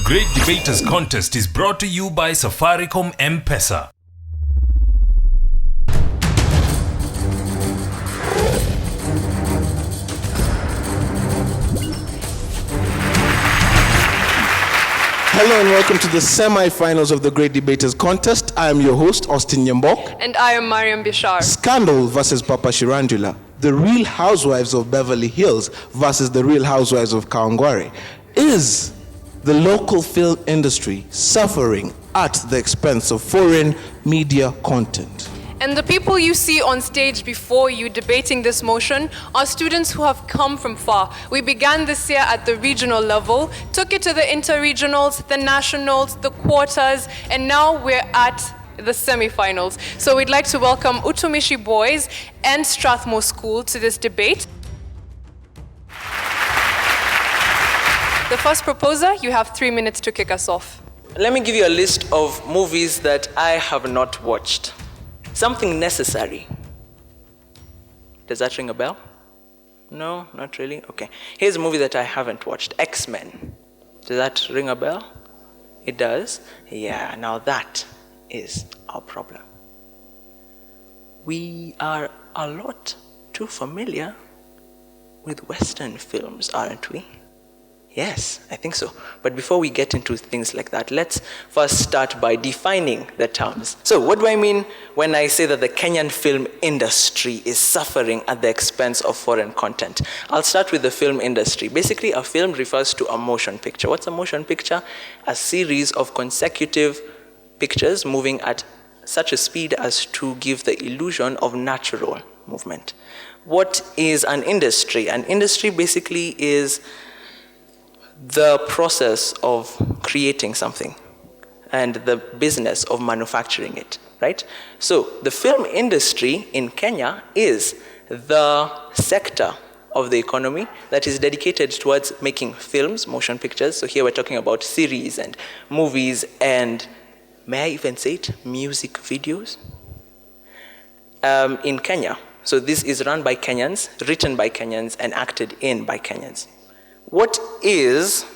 Great Debaters Contest is brought to you by Safaricom M-Pesa. Hello and welcome to the semi-finals of the Great Debaters Contest. I am your host, Austin Nyambok. And I am Mariam Bishar. Scandal versus Papa Shirandula. The Real Housewives of Beverly Hills versus the Real Housewives of Kawangware. Is the local film industry suffering at the expense of foreign media content? And the people you see on stage before you debating this motion are students who have come from far. We began this year at the regional level, took it to the interregionals, the nationals, the quarters, and now we're at the semifinals. So we'd like to welcome UTUMISHI Boys and Strathmore School to this debate. The first proposer, you have 3 minutes to kick us off. Let me give you a list of movies that I have not watched. Something Necessary. Does that ring a bell? No, not really? Okay. Here's a movie that I haven't watched. X-Men. Does that ring a bell? It does? Yeah, now that is our problem. We are a lot too familiar with Western films, aren't we? Yes, I think so. But before we get into things like that, let's first start by defining the terms. So what do I mean when I say that the Kenyan film industry is suffering at the expense of foreign content? I'll start with the film industry. Basically, a film refers to a motion picture. What's a motion picture? A series of consecutive pictures moving at such a speed as to give the illusion of natural movement. What is an industry? An industry basically is the process of creating something and the business of manufacturing it, right? So the film industry in Kenya is the sector of the economy that is dedicated towards making films, motion pictures. So here we're talking about series and movies and, may I even say it, music videos in Kenya. So this is run by Kenyans, written by Kenyans, and acted in by Kenyans. What is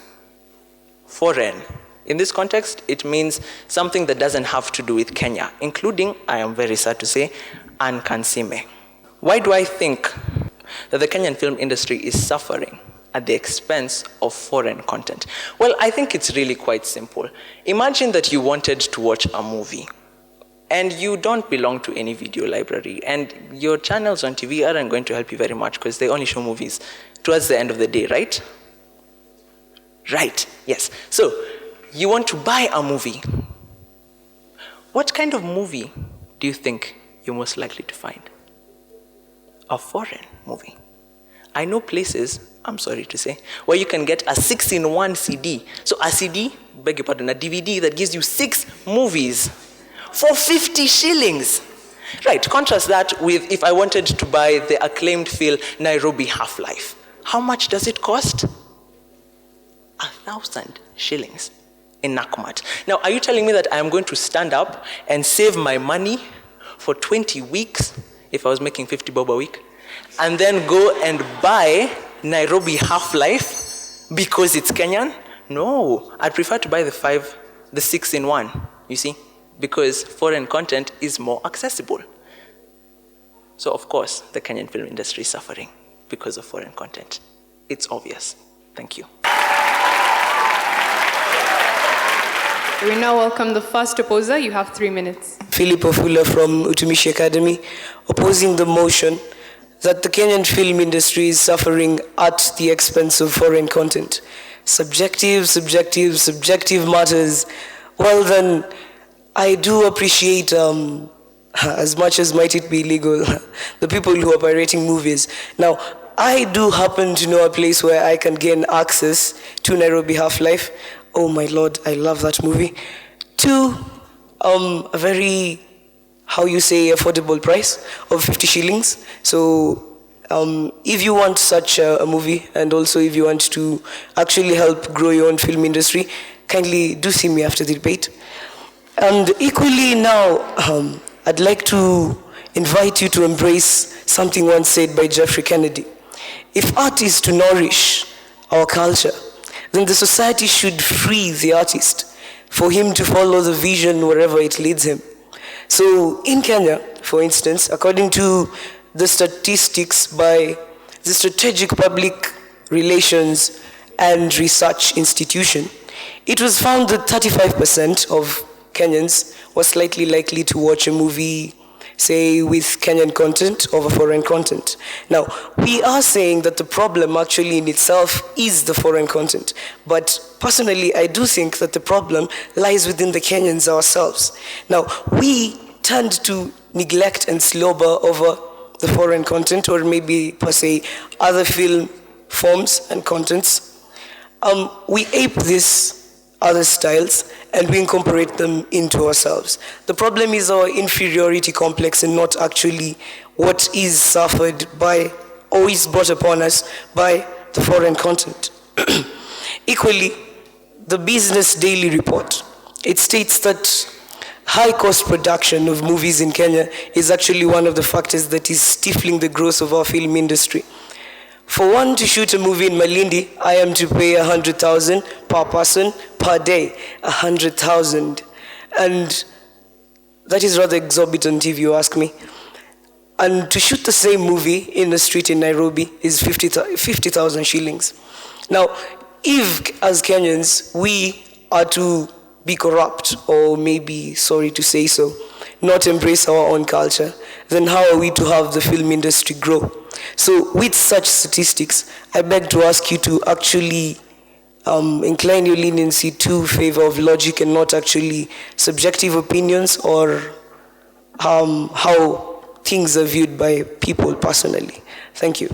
foreign? In this context, it means something that doesn't have to do with Kenya, including, I am very sad to say, Ankansime. Why do I think that the Kenyan film industry is suffering at the expense of foreign content? Well, I think it's really quite simple. Imagine that you wanted to watch a movie, and you don't belong to any video library, and your channels on TV aren't going to help you very much because they only show movies towards the end of the day, right? Right, yes. So, you want to buy a movie. What kind of movie do you think you're most likely to find? A foreign movie. I know places, I'm sorry to say, where you can get a 6-in-1 CD. So a CD, beg your pardon, a DVD that gives you 6 movies for 50 shillings. Right, contrast that with if I wanted to buy the acclaimed film Nairobi Half-Life. How much does it cost? 1,000 shillings in Nakumatt. Now, are you telling me that I am going to stand up and save my money for 20 weeks if I was making 50 bob a week, and then go and buy Nairobi Half-Life because it's Kenyan? No, I'd prefer to buy the 6-in-1, you see, because foreign content is more accessible. So, of course, the Kenyan film industry is suffering because of foreign content. It's obvious. Thank you. We now welcome the first opposer. You have 3 minutes. Philip Ofula from UTUMISHI Academy, opposing the motion that the Kenyan film industry is suffering at the expense of foreign content. Subjective matters. Well then, I do appreciate, as much as might it be illegal, the people who are pirating movies. Now, I do happen to know a place where I can gain access to Nairobi Half-Life. Oh my Lord, I love that movie. To a very, affordable price of 50 shillings. So if you want such a movie, and also if you want to actually help grow your own film industry, kindly do see me after the debate. And equally now, I'd like to invite you to embrace something once said by Jeffrey Kennedy. If art is to nourish our culture, then the society should free the artist for him to follow the vision wherever it leads him. So in Kenya, for instance, according to the statistics by the Strategic Public Relations and Research Institution, it was found that 35% of Kenyans were slightly likely to watch a movie, say, with Kenyan content over foreign content. Now, we are saying that the problem actually in itself is the foreign content. But personally, I do think that the problem lies within the Kenyans ourselves. Now, we tend to neglect and slobber over the foreign content, or maybe per se other film forms and contents. We ape these other styles and we incorporate them into ourselves. The problem is our inferiority complex and not actually what is suffered by or is brought upon us by the foreign content. Equally, the Business Daily Report, it states that high cost production of movies in Kenya is actually one of the factors that is stifling the growth of our film industry. For one to shoot a movie in Malindi, I am to pay 100,000 per person per day, 100,000. And that is rather exorbitant if you ask me. And to shoot the same movie in the street in Nairobi is 50,000 shillings. Now, if as Kenyans we are to be corrupt, or maybe, sorry to say so, not embrace our own culture, then how are we to have the film industry grow? So with such statistics, I beg to ask you to actually incline your leniency to favor of logic and not actually subjective opinions or how things are viewed by people personally. Thank you.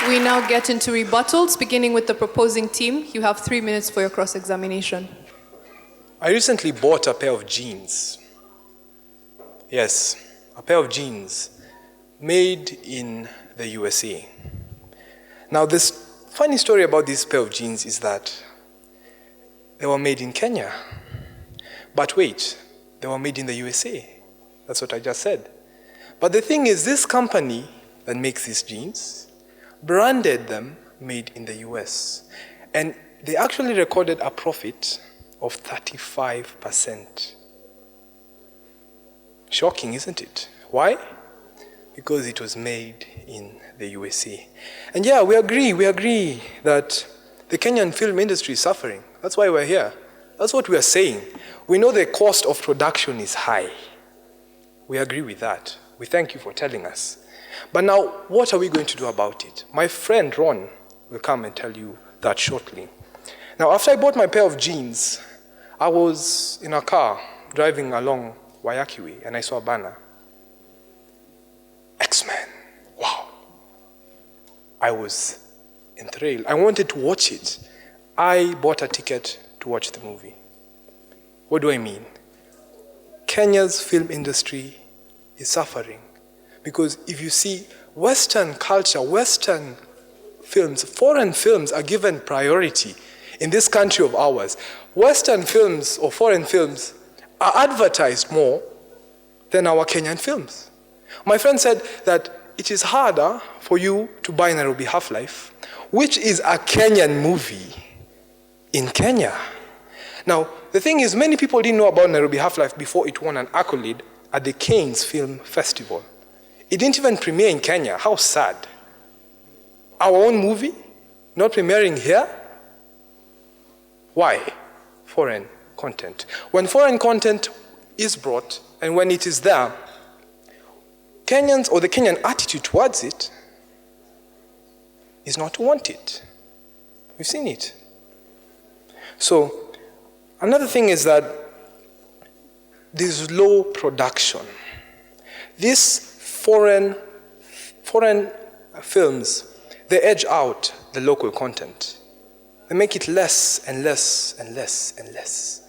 We now get into rebuttals, beginning with the proposing team. You have 3 minutes for your cross-examination. I recently bought a pair of jeans. Yes, a pair of jeans made in the USA. Now, this funny story about this pair of jeans is that they were made in Kenya. But wait, they were made in the USA. That's what I just said. But the thing is, this company that makes these jeans branded them made in the US. And they actually recorded a profit of 35%. Shocking, isn't it? Why? Because it was made in the USA. And yeah, we agree that the Kenyan film industry is suffering. That's why we're here. That's what we are saying. We know the cost of production is high. We agree with that. We thank you for telling us. But now, what are we going to do about it? My friend Ron will come and tell you that shortly. Now, after I bought my pair of jeans, I was in a car driving along Wayakiwe, and I saw a banner. X-Men. Wow. I was enthralled. I wanted to watch it. I bought a ticket to watch the movie. What do I mean? Kenya's film industry is suffering. Because if you see Western culture, Western films, foreign films are given priority in this country of ours. Western films or foreign films are advertised more than our Kenyan films. My friend said that it is harder for you to buy Nairobi Half-Life, which is a Kenyan movie in Kenya. Now, the thing is, many people didn't know about Nairobi Half-Life before it won an accolade at the Cannes Film Festival. It didn't even premiere in Kenya. How sad. Our own movie not premiering here? Why? Foreign content. When foreign content is brought, and when it is there, Kenyans or the Kenyan attitude towards it is not to want it. We've seen it. So, another thing is that there's low production. These foreign films, they edge out the local content. They make it less and less and less and less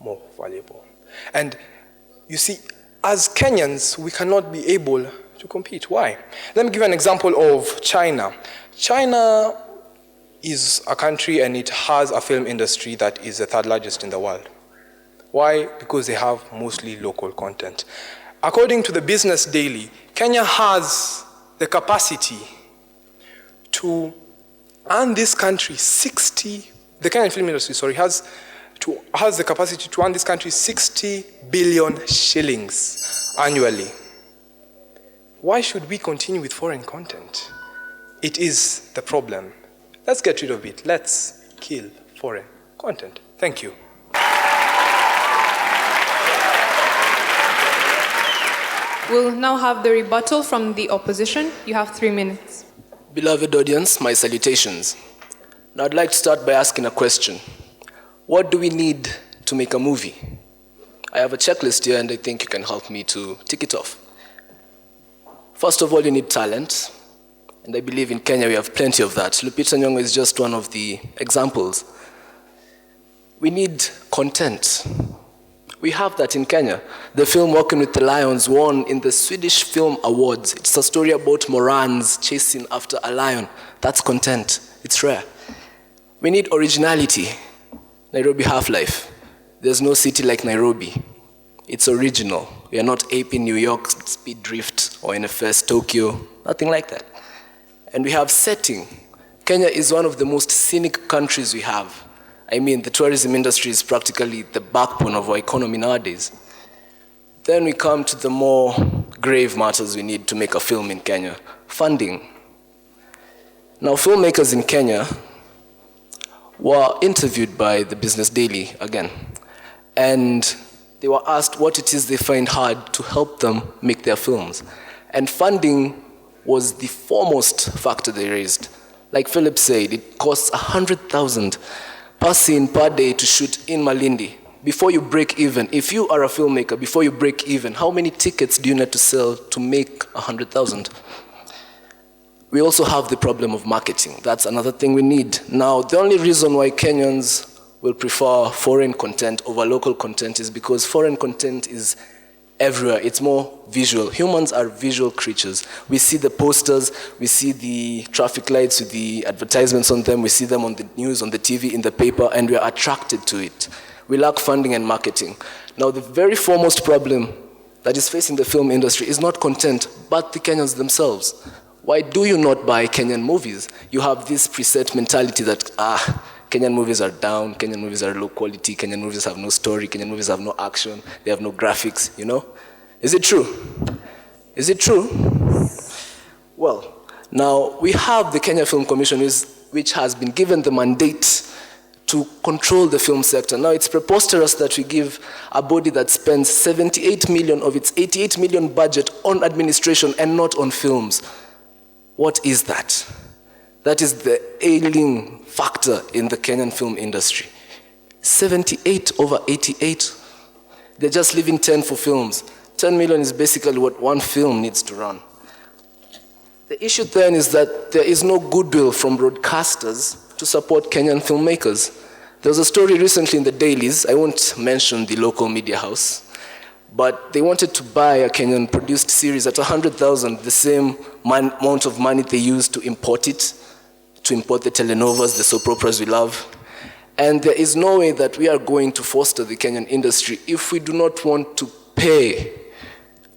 more valuable. And you see, as Kenyans, we cannot be able to compete. Why? Let me give an example of China. China is a country and it has a film industry that is the third largest in the world. Why? Because they have mostly local content. According to the Business Daily, Kenya has the capacity to earn this country the Kenyan film industry, sorry, has the capacity to earn this country 60 billion shillings annually. Why should we continue with foreign content? It is the problem. Let's get rid of it. Let's kill foreign content. Thank you. We'll now have the rebuttal from the opposition. You have 3 minutes. Beloved audience, my salutations. Now I'd like to start by asking a question. What do we need to make a movie? I have a checklist here and I think you can help me to tick it off. First of all, you need talent. And I believe in Kenya we have plenty of that. Lupita Nyong'o is just one of the examples. We need content. We have that in Kenya. The film Walking with the Lions won in the Swedish Film Awards. It's a story about Morans chasing after a lion. That's content. It's rare. We need originality. Nairobi Half-Life. There's no city like Nairobi. It's original. We are not aping New York Speed Drift or NFS Tokyo. Nothing like that. And we have setting. Kenya is one of the most scenic countries we have. I mean, the tourism industry is practically the backbone of our economy nowadays. Then we come to the more grave matters we need to make a film in Kenya. Funding. Now, filmmakers in Kenya were interviewed by the Business Daily again. And they were asked what it is they find hard to help them make their films. And funding was the foremost factor they raised. Like Philip said, it costs 100,000 per scene per day to shoot in Malindi. Before you break even, if you are a filmmaker, before you break even, how many tickets do you need to sell to make 100,000? We also have the problem of marketing. That's another thing we need. Now, the only reason why Kenyans will prefer foreign content over local content is because foreign content is everywhere. It's more visual. Humans are visual creatures. We see the posters, we see the traffic lights with the advertisements on them, we see them on the news, on the TV, in the paper, and we are attracted to it. We lack funding and marketing. Now, the very foremost problem that is facing the film industry is not content, but the Kenyans themselves. Why do you not buy Kenyan movies? You have this preset mentality that, Kenyan movies are down, Kenyan movies are low quality, Kenyan movies have no story, Kenyan movies have no action, they have no graphics, you know? Is it true? Is it true? Well, now we have the Kenya Film Commission, which has been given the mandate to control the film sector. Now it's preposterous that we give a body that spends 78 million of its 88 million budget on administration and not on films. What is that? That is the ailing factor in the Kenyan film industry. 78 over 88. They're just leaving 10 for films. 10 million is basically what one film needs to run. The issue then is that there is no goodwill from broadcasters to support Kenyan filmmakers. There was a story recently in the dailies, I won't mention the local media house, but they wanted to buy a Kenyan produced series at 100,000, the same amount of money they used to import it, to import the telenovas, the soap operas we love. And there is no way that we are going to foster the Kenyan industry if we do not want to pay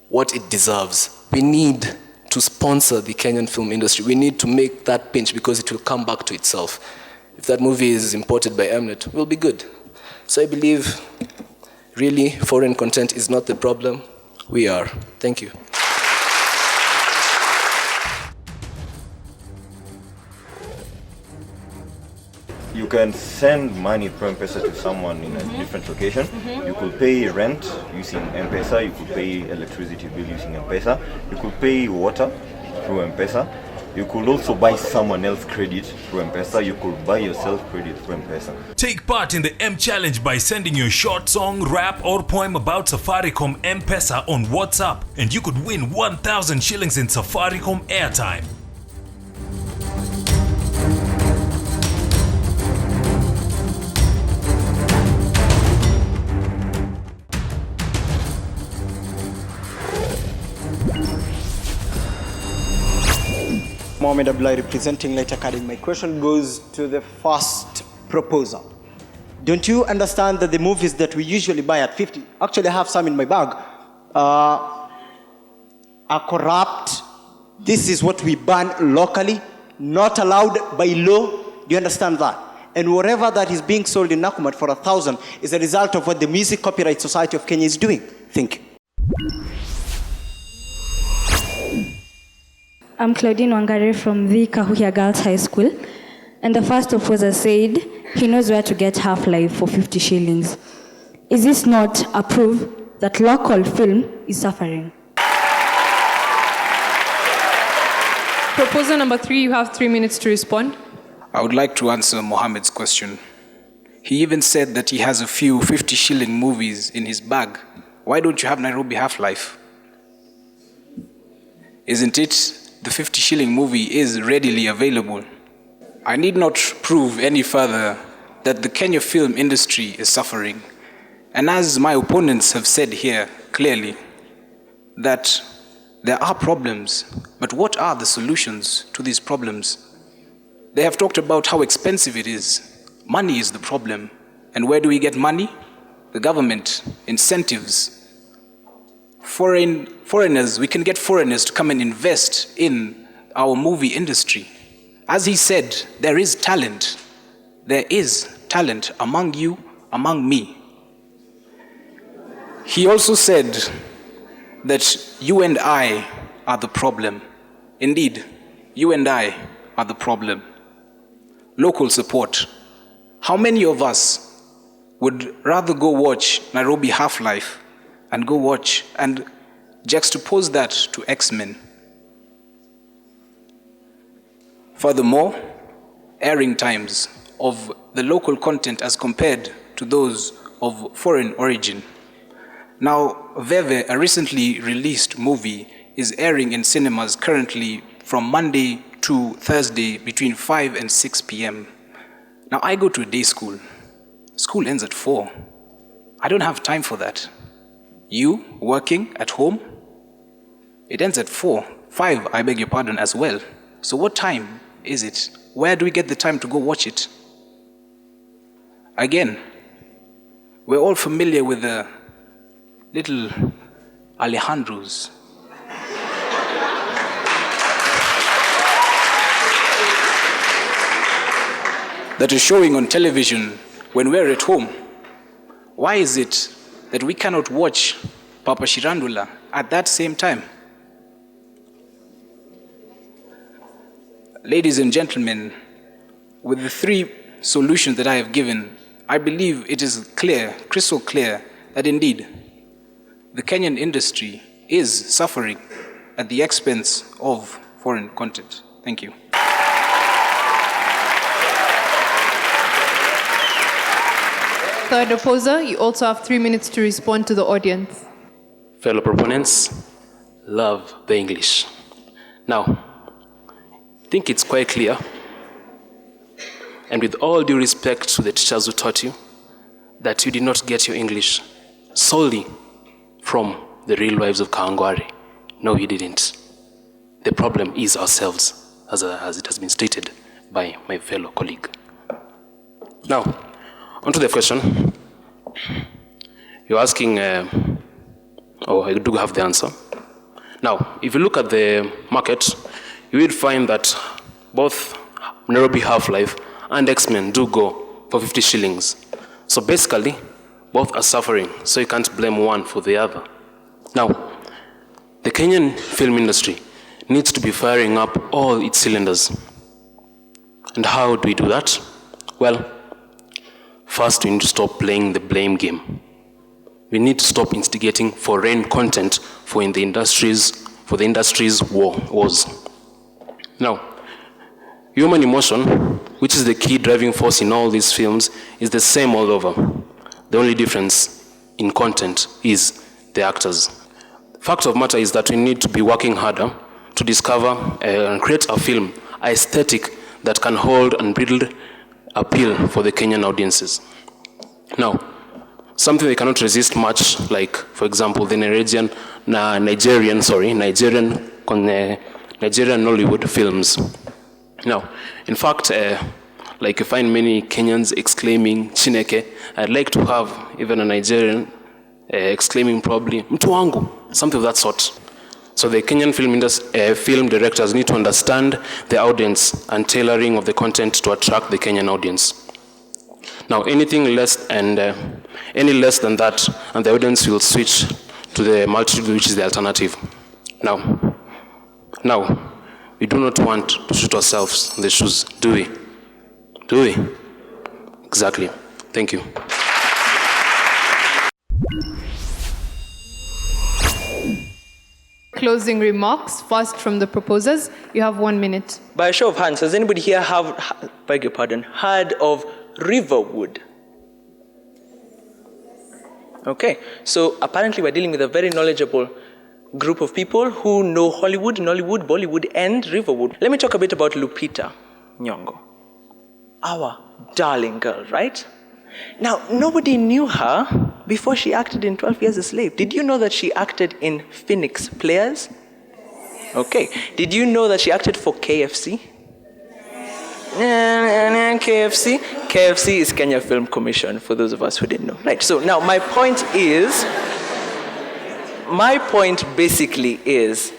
what it deserves. We need to sponsor the Kenyan film industry. We need to make that pinch because it will come back to itself. If that movie is imported by Mnet, we'll be good. So I believe, really, foreign content is not the problem. We are. Thank you. You can send money through M-Pesa to someone in a different location. You could pay rent using M-Pesa. You could pay electricity bill using M-Pesa. You could pay water through M-Pesa. You could also buy someone else credit through M-Pesa. You could buy yourself credit through M-Pesa. Take part in the M Challenge by sending your short song, rap, or poem about Safaricom M-Pesa on WhatsApp, and you could win 1,000 shillings in Safaricom airtime. Mohamed Abdullahi representing Light Academy. My question goes to the first proposer. Don't you understand that the movies that we usually buy at 50, actually I have some in my bag, are corrupt? This is what we ban locally. not allowed by law. Do you understand that? And whatever that is being sold in Nakumatt for 1,000 is a result of what the Music Copyright Society of Kenya is doing. Thank you. I'm Claudine Wangare from the Kahuya Girls High School. And the first proposer said he knows where to get Half-Life for 50 shillings. Is this not a proof that local film is suffering? Proposer number 3, you have 3 minutes to respond. I would like to answer Mohammed's question. He even said that he has a few 50-shilling movies in his bag. Why don't you have Nairobi Half-Life? Isn't it? The 50-shilling movie is readily available. I need not prove any further that the Kenya film industry is suffering. And as my opponents have said here clearly, that there are problems, but what are the solutions to these problems? They have talked about how expensive it is. Money is the problem. And where do we get money? The government, incentives. Foreigners, we can get foreigners to come and invest in our movie industry. As he said, there is talent. There is talent among you, among me. He also said that you and I are the problem. Indeed, you and I are the problem. Local support. How many of us would rather go watch Nairobi Half-Life and go watch and juxtapose that to X-Men? Furthermore, airing times of the local content as compared to those of foreign origin. Now, Veve, a recently released movie, is airing in cinemas currently from Monday to Thursday between 5 and 6 p.m. Now, I go to a day school. School ends at 4. I don't have time for that. You, working at home, it ends at 4. 5, I beg your pardon, as well. So what time is it? Where do we get the time to go watch it? Again, we're all familiar with the little Alejandros. That is showing on television when we're at home. Why is it that we cannot watch Papa Shirandula at that same time? Ladies and gentlemen, with the 3 solutions that I have given, I believe it is clear, crystal clear, that indeed the Kenyan industry is suffering at the expense of foreign content. Thank you. Third opposer, you also have 3 minutes to respond to the audience. Fellow proponents, love the English. Now, I think it's quite clear, and with all due respect to the teachers who taught you, that you did not get your English solely from the real wives of Kawangware. No, you didn't. The problem is ourselves, as it has been stated by my fellow colleague. Now, on to the question. You're asking, I do have the answer. Now, if you look at the market, you will find that both Nairobi Half-Life and X-Men do go for 50 shillings. So basically, both are suffering, so you can't blame one for the other. Now, the Kenyan film industry needs to be firing up all its cylinders. And how do we do that? Well, first we need to stop playing the blame game. We need to stop instigating foreign content for the industry's wars. Now, human emotion, which is the key driving force in all these films, is the same all over. The only difference in content is the actors. Fact of matter is that we need to be working harder to discover and create a film, an aesthetic that can hold and build appeal for the Kenyan audiences. Now, something they cannot resist much, like, for example, the Nigerian Nollywood films. Now, in fact, like you find many Kenyans exclaiming Chineke, I'd like to have even a Nigerian exclaiming probably Mtu wangu, something of that sort. So the Kenyan film directors need to understand the audience and tailoring of the content to attract the Kenyan audience. Now, anything less and any less than that, and the audience will switch to the multitude, which is the alternative. Now, we do not want to shoot ourselves in the shoes, do we? Do we? Exactly. Thank you. Closing remarks, first from the proposers. You have 1 minute. By a show of hands, has anybody here heard of Riverwood? Okay, so apparently we're dealing with a very knowledgeable group of people who know Hollywood, Nollywood, Bollywood, and Riverwood. Let me talk a bit about Lupita Nyong'o, our darling girl, right? Now, nobody knew her before she acted in 12 Years a Slave. Did you know that she acted in Phoenix Players? Okay. Did you know that she acted for KFC? KFC? KFC is Kenya Film Commission, for those of us who didn't know. Right, so now my point basically is,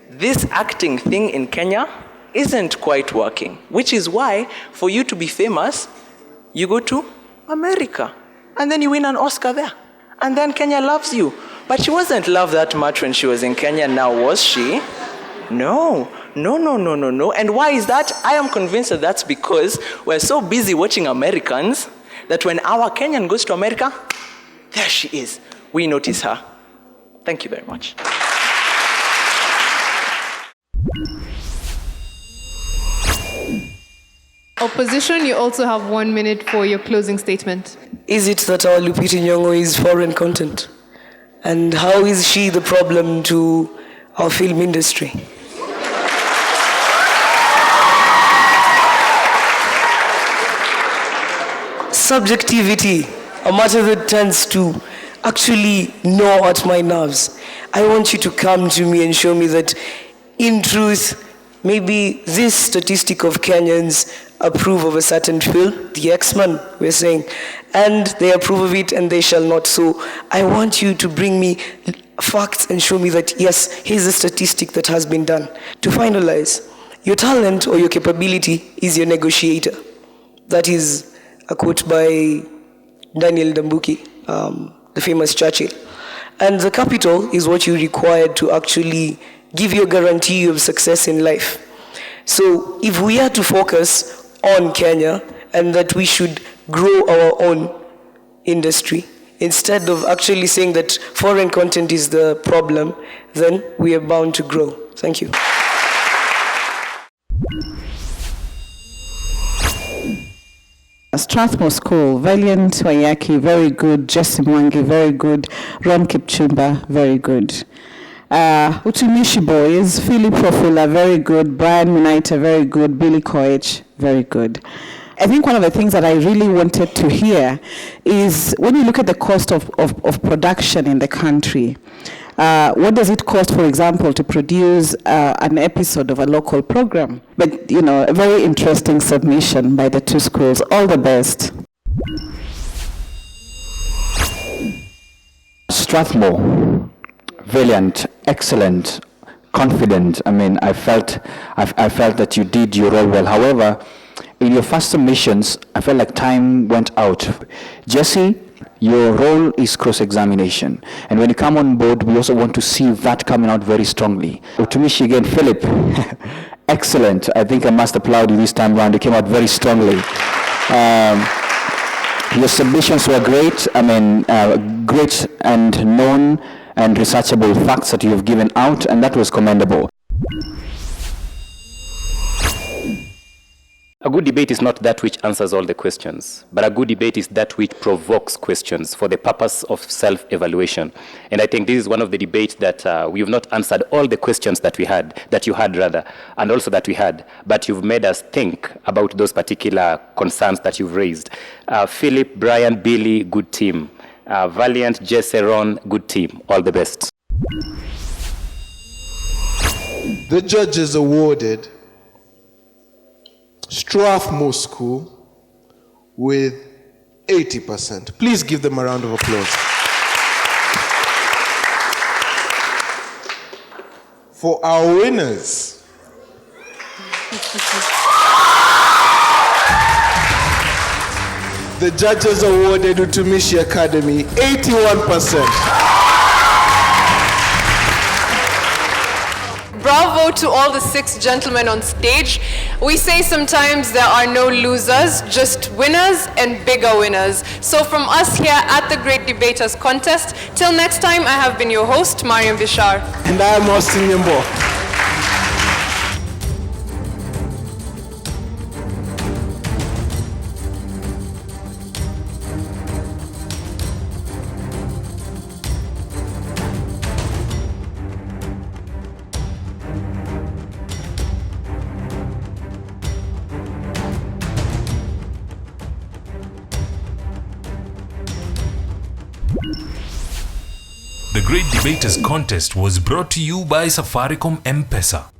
this acting thing in Kenya isn't quite working, which is why, for you to be famous, you go to America, and then you win an Oscar there. And then Kenya loves you. But she wasn't loved that much when she was in Kenya, now was she? No. And why is that? I am convinced that that's because we're so busy watching Americans that when our Kenyan goes to America, there she is. We notice her. Thank you very much. Opposition, you also have 1 minute for your closing statement. Is it that our Lupita Nyong'o is foreign content? And how is she the problem to our film industry? Subjectivity, a matter that tends to actually gnaw at my nerves. I want you to come to me and show me that, in truth, maybe this statistic of Kenyans approve of a certain film, the X-Men, we're saying, and they approve of it and they shall not. So I want you to bring me facts and show me that, yes, here's a statistic that has been done. To finalize, your talent or your capability is your negotiator. That is a quote by Daniel Ndambuki, the famous Churchill. And the capital is what you require to actually give you a guarantee of success in life. So if we are to focus on Kenya and that we should grow our own industry, instead of actually saying that foreign content is the problem, then we are bound to grow. Thank you. Strathmore School, Valiant Wayaki, very good. Jesse Mwangi, very good. Ron Kipchumba, very good. Utumishi Boys, Philip Profula, very good. Brian Munaita, very good. Billy Koech, very good. I think one of the things that I really wanted to hear is when you look at the cost of production in the country, what does it cost, for example, to produce an episode of a local program? But, you know, a very interesting submission by the two schools. All the best. Strathmore, valiant, excellent, confident. I mean, I felt that you did your role well. However, in your first submissions, I felt like time went out. Jesse, your role is cross-examination. And when you come on board, we also want to see that coming out very strongly. Utumishi again, Philip, excellent. I think I must applaud you this time around. You came out very strongly. Your submissions were great. I mean, great and known and researchable facts that you have given out, and that was commendable. A good debate is not that which answers all the questions, but a good debate is that which provokes questions for the purpose of self-evaluation. And I think this is one of the debates that we have not answered all the questions that we had, that you had rather, and also that we had, but you've made us think about those particular concerns that you've raised. Philip, Brian, Billy, good team. Valiant, Jesse, Ron, good team. All the best. The judges awarded Strathmore School with 80%. Please give them a round of applause. For our winners, the judges awarded UTUMISHI Academy 81%. Bravo to all the 6 gentlemen on stage. We say sometimes there are no losers, just winners and bigger winners. So from us here at the Great Debaters Contest, till next time, I have been your host, Mariam Bishar. And I am Austin Yambo. The Great Debaters Contest was brought to you by Safaricom M-Pesa.